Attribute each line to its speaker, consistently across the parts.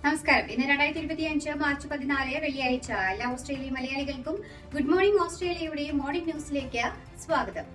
Speaker 1: നമസ്കാരം. ഇന്ന് 2025 മാർച്ച് 14 വെള്ളിയാഴ്ച. എല്ലാ ഓസ്ട്രേലിയ മലയാളികൾക്കും ഗുഡ് മോർണിംഗ് ഓസ്ട്രേലിയയുടെ മോർണിംഗ് ന്യൂസിലേക്ക് സ്വാഗതം.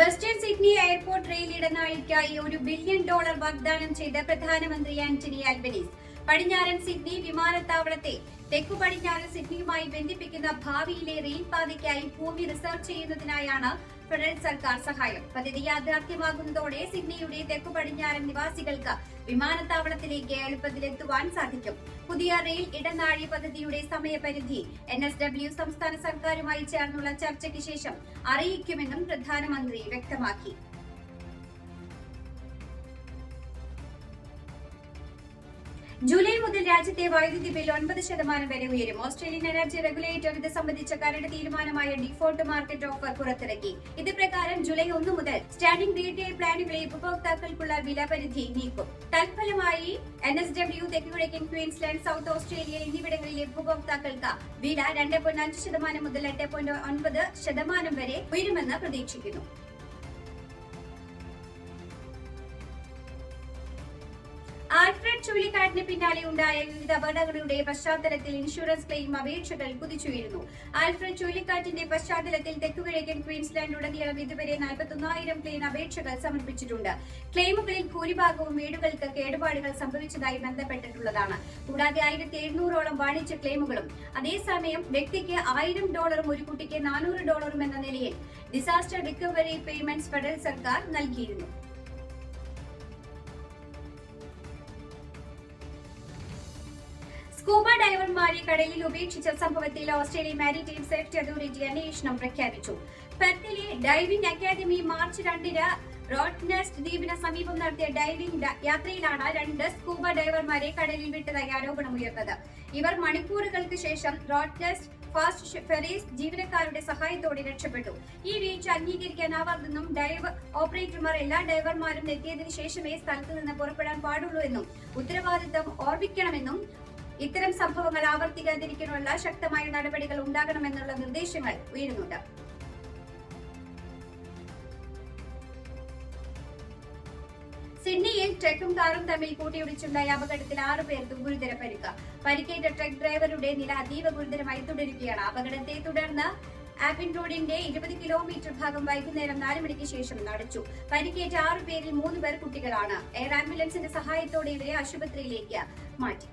Speaker 1: വെസ്റ്റേൺ സിഡ്നി എയർപോർട്ട് റെയിൽ ഇടനാഴിക്കായി $1 ബില്യൺ വാഗ്ദാനം ചെയ്ത പ്രധാനമന്ത്രി ആന്റണി ആൽബനീസ് പടിഞ്ഞാറൻ സിഡ്നി വിമാനത്താവളത്തെ തെക്കു പടിഞ്ഞാറൻ സിഡ്നിയുമായി ബന്ധിപ്പിക്കുന്ന ഭാവിയിലെ റെയിൽ പാതയ്ക്കായി ഭൂമി റിസർവ് ചെയ്യുന്നതിനായാണ് ഫെഡറൽ സർക്കാർ സഹായം. പദ്ധതി യാഥാർത്ഥ്യമാകുന്നതോടെ സിഡ്നിയുടെ തെക്കു പടിഞ്ഞാറൻ നിവാസികൾക്ക് വിമാനത്താവളത്തിലേക്ക് എളുപ്പത്തിലെത്തുവാൻ സാധിക്കും. പുതിയ റെയിൽ ഇടനാഴി പദ്ധതിയുടെ സമയപരിധി NSW സംസ്ഥാന സർക്കാരുമായി ചേർന്നുള്ള ചർച്ചയ്ക്ക് ശേഷം അറിയിക്കുമെന്നും പ്രധാനമന്ത്രി വ്യക്തമാക്കി. ജൂലൈ മുതൽ രാജ്യത്തെ വൈദ്യുതി ബിൽ 9% വരെ ഉയരും. ഓസ്ട്രേലിയൻ എനർജി റെഗുലേറ്റർ ഇത് സംബന്ധിച്ച കരട് തീരുമാനമായ ഡിഫോൾട്ട് മാർക്കറ്റ് ഓഫർ പുറത്തിറക്കി. ഇത് പ്രകാരം ജൂലൈ 1 മുതൽ സ്റ്റാൻഡിംഗ് റീറ്റെയിൽ പ്ലാനുകളിലെ ഉപഭോക്താക്കൾക്കുള്ള വില പരിധി നീക്കും. തൽഫലമായി NSW, തെക്കുകിഴക്കൻ ക്വീൻസ്ലാൻഡ്, സൗത്ത് ഓസ്ട്രേലിയ എന്നിവിടങ്ങളിലെ ഉപഭോക്താക്കൾക്ക് വില 2.5% മുതൽ 8.9% വരെ ഉയരുമെന്ന് പ്രതീക്ഷിക്കുന്നു. ആൽഫ്രഡ് ചുഴലിക്കാറ്റിന് പിന്നാലെ ഉണ്ടായ വിവിധ അപകടങ്ങളുടെ പശ്ചാത്തലത്തിൽ ഇൻഷുറൻസ് ക്ലെയിം അപേക്ഷകൾ കുതിച്ചുയരുന്നു. ആൽഫ്രഡ് ചുഴലിക്കാറ്റിന്റെ പശ്ചാത്തലത്തിൽ തെക്കുകിഴക്കൻ ക്വീൻസ്ലാൻഡിലുടനീളം ഇതുവരെ 41,000 ക്ലെയിം അപേക്ഷകൾ സമർപ്പിച്ചിട്ടുണ്ട്. ക്ലെയിമുകളിൽ ഭൂരിഭാഗവും വീടുകൾക്ക് കേടുപാടുകൾ സംഭവിച്ചതായി ബന്ധപ്പെട്ടിട്ടുള്ളതാണ്. കൂടാതെ 1,700ഓളം വാണിജ്യ ക്ലെയിമുകളും. അതേസമയം വ്യക്തിക്ക് $1,000 ഒരു കുട്ടിക്ക് $400 എന്ന നിലയിൽ ഡിസാസ്റ്റർ റിക്കവറി പേയ്മെന്റ്സ് ഫെഡറൽ സർക്കാർ നൽകിയിരുന്നു. സ്കൂബ ഡൈവർമാരെ കടലിൽ ഉപേക്ഷിച്ച സംഭവത്തിൽ ഓസ്ട്രേലിയൻ മാരിടൈം സേഫ്റ്റി അതോറിറ്റി അന്വേഷണം പ്രഖ്യാപിച്ചു. പെർത്തിലെ ഡൈവിംഗ് അക്കാദമി മാർച്ച് 2 റോഡ്നെസ്റ്റ് ദ്വീപിന് സമീപം നടത്തിയ ഡൈവിംഗ് യാത്രയിലാണ് 2 സ്കൂബ ഡൈവർമാരെ കടലിൽ വിട്ടതായി ആരോപണമുയർന്നത്. ഇവർ മണിക്കൂറുകൾക്ക് ശേഷം റോഡ്നെസ്റ്റ് ഫാസ്റ്റ് ഫെറീസ് ജീവനക്കാരുടെ സഹായത്തോടെ രക്ഷപ്പെട്ടു. ഈ വീഴ്ച അംഗീകരിക്കാനാവാതെന്നും ഡൈവ് ഓപ്പറേറ്റർമാർ എല്ലാ ഡൈവർമാരും എത്തിയതിനു ശേഷമേ സ്ഥലത്ത് നിന്ന് പുറപ്പെടാൻ പാടുള്ളൂ എന്നും ഉത്തരവാദിത്തം ഓർമ്മിക്കണമെന്നും ഇത്തരം സംഭവങ്ങൾ ആവർത്തിക്കാതിരിക്കാനുള്ള ശക്തമായ നടപടികൾ ഉണ്ടാകണമെന്നുള്ള നിർദ്ദേശങ്ങൾ ഉയരുന്നുണ്ട്. സിഡ്നിയിൽ ട്രക്കും കാറും തമ്മിൽ കൂട്ടിയിടിച്ചുണ്ടായ അപകടത്തിൽ 6 പേർക്ക് ഗുരുതര പരിക്ക്. പരിക്കേറ്റ ട്രക്ക് ഡ്രൈവറുടെ നില അതീവ ഗുരുതരമായി തുടരുകയാണ്. അപകടത്തെ തുടർന്ന് ആപ്പിൻ റോഡിന്റെ 20 കിലോമീറ്റർ ഭാഗം വൈകുന്നേരം 4 മണിക്ക് ശേഷം അടച്ചു. പരിക്കേറ്റ 6 പേരിൽ 3 പേർ കുട്ടികളാണ്. എയർ ആംബുലൻസിന്റെ സഹായത്തോടെ ഇവരെ ആശുപത്രിയിലേക്ക് മാറ്റി.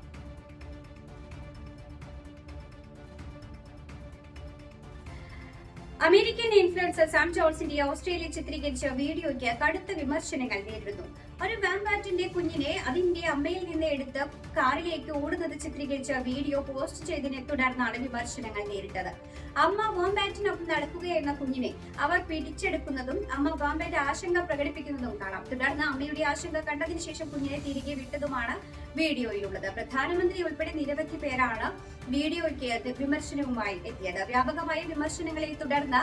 Speaker 1: അമേരിക്കൻ ഇൻഫ്ലുവൻസർ സാം ജോൺസിന്റെ ഓസ്ട്രേലിയ ചിത്രീകരിച്ച വീഡിയോയ്ക്ക് കടുത്ത വിമർശനങ്ങൾ നേരിടുന്നു. ഒരു വാംബാറ്റിന്റെ കുഞ്ഞിനെ അതിന്റെ അമ്മയിൽ നിന്ന് എടുത്ത് കാറിലേക്ക് ഓടുന്നത് ചിത്രീകരിച്ച വീഡിയോ പോസ്റ്റ് ചെയ്തതിനെ തുടർന്നാണ് വിമർശനങ്ങൾ നേരിട്ടത്. അമ്മ വാംബാറ്റിനൊപ്പം നടക്കുകയെന്ന കുഞ്ഞിനെ അവർ പിടിച്ചെടുക്കുന്നതും അമ്മ വാംബാറ്റ് ആശങ്ക പ്രകടിപ്പിക്കുന്നതും കാണാം. തുടർന്ന് അമ്മയുടെ ആശങ്ക കണ്ടതിനു ശേഷം കുഞ്ഞിനെ തിരികെ വിട്ടതുമാണ് വീഡിയോയിലുള്ളത്. പ്രധാനമന്ത്രി ഉൾപ്പെടെ നിരവധി പേരാണ് വീഡിയോയ്ക്ക് വിമർശനവുമായി എത്തിയത്. വ്യാപകമായ വിമർശനങ്ങളെ തുടർന്ന്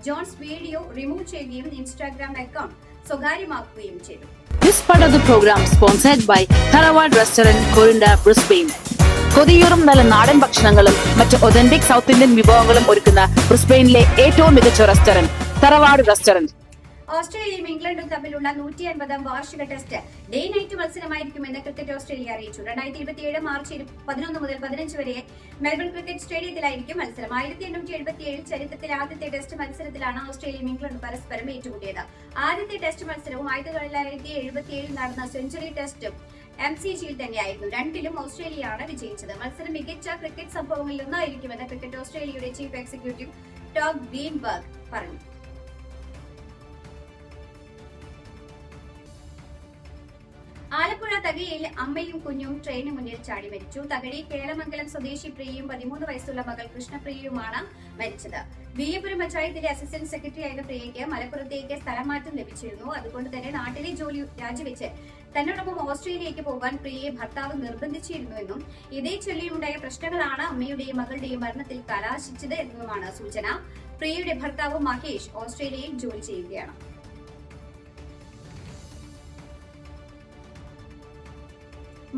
Speaker 1: ജോൺസ് വീഡിയോ റിമൂവ് ചെയ്യുകയും ഇൻസ്റ്റാഗ്രാം അക്കൗണ്ട് സ്വകാര്യമാക്കുകയും ചെയ്തു.
Speaker 2: This part of the program sponsored by Tharawad Restaurant, Corinda, Brisbane. കൊതിയൂറും നല്ല നാടൻ ഭക്ഷണങ്ങളും മറ്റ് ഒതന്റിക് സൗത്ത് ഇന്ത്യൻ വിഭവങ്ങളും ഒരുക്കുന്ന ബ്രിസ്ബെയിനിലെ ഏറ്റവും മികച്ച റെസ്റ്റോറന്റ് തറവാട് റെസ്റ്റോറന്റ്.
Speaker 1: ഓസ്ട്രേലിയയും ഇംഗ്ലണ്ടും തമ്മിലുള്ള 150ാം വാർഷിക ടെസ്റ്റ് ഡേ നൈറ്റ് മത്സരമായിരിക്കുമെന്ന് ക്രിക്കറ്റ് ഓസ്ട്രേലിയ അറിയിച്ചു. 2027 മാർച്ച് 11 മുതൽ 15 വരെ മെൽബൺ ക്രിക്കറ്റ് സ്റ്റേഡിയത്തിലായിരിക്കും മത്സരം. 1877 ചരിത്രത്തിലെ ആദ്യത്തെ ടെസ്റ്റ് മത്സരത്തിലാണ് ഓസ്ട്രേലിയയും ഇംഗ്ലണ്ടും പരസ്പരം ഏറ്റുമുട്ടിയത്. ആദ്യത്തെ ടെസ്റ്റ് മത്സരവും 1977 നടന്ന സെഞ്ചുറി ടെസ്റ്റും MCGയിൽ തന്നെയായിരുന്നു. രണ്ടിലും ഓസ്ട്രേലിയയാണ് വിജയിച്ചത്. മത്സരം മികച്ച ക്രിക്കറ്റ് സംഭവങ്ങളിൽ ഒന്നായിരിക്കുമെന്ന് ക്രിക്കറ്റ് ഓസ്ട്രേലിയയുടെ ചീഫ് എക്സിക്യൂട്ടീവ് ടോം ഗ്രീൻബർഗ് പറഞ്ഞു. ആലപ്പുഴ തകഴിയിൽ അമ്മയും കുഞ്ഞും ട്രെയിന് മുന്നിൽ ചാടി മരിച്ചു. തകഴി കേളമംഗലം സ്വദേശി പ്രിയയും 13 വയസ്സുള്ള മകൾ കൃഷ്ണപ്രിയയുമാണ് മരിച്ചത്. വിയ്യപുരം പഞ്ചായത്തിലെ അസിസ്റ്റന്റ് സെക്രട്ടറി ആയ പ്രിയയ്ക്ക് മലപ്പുറത്തേക്ക് സ്ഥലമാറ്റം ലഭിച്ചിരുന്നു. അതുകൊണ്ട് തന്നെ നാട്ടിലെ ജോലി രാജിവെച്ച് തന്നോടൊപ്പം ഓസ്ട്രേലിയയിലേക്ക് പോകാൻ പ്രിയയെ ഭർത്താവ് നിർബന്ധിച്ചിരുന്നുവെന്നും ഇതേ ചൊല്ലിയുണ്ടായ പ്രശ്നങ്ങളാണ് അമ്മയുടെയും മകളുടെയും മരണത്തിൽ കലാശിച്ചത് എന്നുമാണ് സൂചന. പ്രിയയുടെ ഭർത്താവ് മഹേഷ് ഓസ്ട്രേലിയയിൽ ജോലി ചെയ്യുകയാണ്.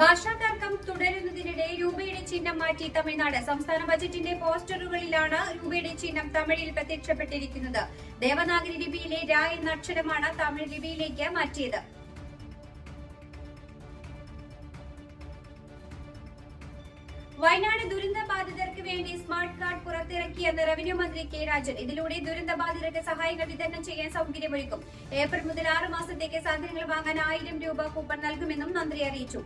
Speaker 1: ഭാഷാതർക്കം തുടരുന്നതിനിടെ രൂപയുടെ ചിഹ്നം മാറ്റി തമിഴ്നാട്. സംസ്ഥാന ബജറ്റിന്റെ പോസ്റ്ററുകളിലാണ് രൂപയുടെ ചിഹ്നം തമിഴിൽ പ്രത്യക്ഷപ്പെട്ടിരിക്കുന്നത്. ദേവനാഗരി ലിപിയിലെ ര എന്ന അക്ഷരമാണ് തമിഴ് ലിപിയിലേക്ക് മാറ്റിയത്. വയനാട് ദുരന്ത ബാധിതർക്ക് വേണ്ടി സ്മാർട്ട് കാർഡ് പുറത്തിറക്കിയെന്ന് റവന്യൂ മന്ത്രി കെ രാജൻ. ഇതിലൂടെ ദുരന്ത ബാധിതർക്ക് സഹായങ്ങൾ വിതരണം ചെയ്യാൻ സൗകര്യമൊരുക്കും. ഏപ്രിൽ മുതൽ 6 മാസത്തേക്ക് സാധനങ്ങൾ വാങ്ങാൻ 1000 രൂപ കൂപ്പൺ നൽകുമെന്നും മന്ത്രി അറിയിച്ചു.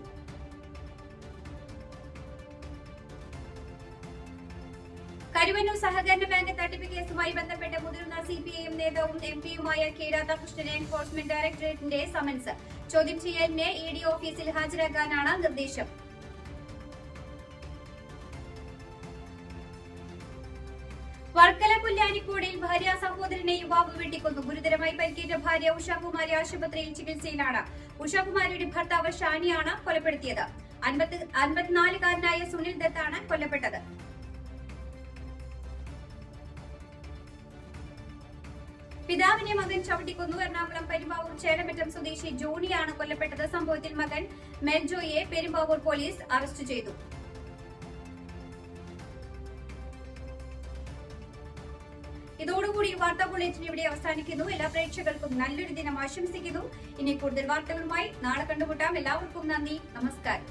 Speaker 1: കരുവന്നൂർ സഹകരണ ബാങ്ക് തട്ടിപ്പ് കേസുമായി ബന്ധപ്പെട്ട് മുതിർന്ന CPIM നേതാവും MP-യുമായ കെ രാധാകൃഷ്ണനെ എൻഫോഴ്സ്മെന്റ് ഡയറക്ടറേറ്റിന്റെ സമൻസ്. ചോദ്യം ചെയ്യലിന് ED ഓഫീസിൽ ഹാജരാക്കാനാണ് നിർദ്ദേശം. വർക്കല പുല്ലാനിക്കോടിൽ ഭാര്യ സഹോദരനെ യുവാവ് വെട്ടിക്കൊന്നു. ഗുരുതരമായി പരിക്കേറ്റ ഭാര്യ ഉഷാകുമാരി ആശുപത്രിയിൽ ചികിത്സയിലാണ്. ഉഷാകുമാരിയുടെ ഭർത്താവ് ഷാനിയാണ് കൊലപ്പെടുത്തിയത്. 54-കാരനായ സുനിൽ ദത്താണ് കൊല്ലപ്പെട്ടത്. പിതാവിനെ മകൻ ചവിട്ടിക്കൊന്നു. എറണാകുളം പെരുമ്പാവൂർ ചേലമറ്റം സ്വദേശി ജോണിയാണ് കൊല്ലപ്പെട്ടത്. സംഭവത്തിൽ മകൻ മെൽജോയെ പെരുമ്പാവൂർ പോലീസ് അറസ്റ്റ് ചെയ്തു. ഇതോടുകൂടി വാർത്താ ബുള്ളറ്റിൻ ഇവിടെ അവസാനിക്കുന്നു. എല്ലാ പ്രേക്ഷകർക്കും നല്ലൊരു ദിനം ആശംസിക്കുന്നു. ഇനി കൂടുതൽ വാർത്തകളുമായി നാളെ കണ്ടുമുട്ടാം. എല്ലാവർക്കും നന്ദി, നമസ്കാരം.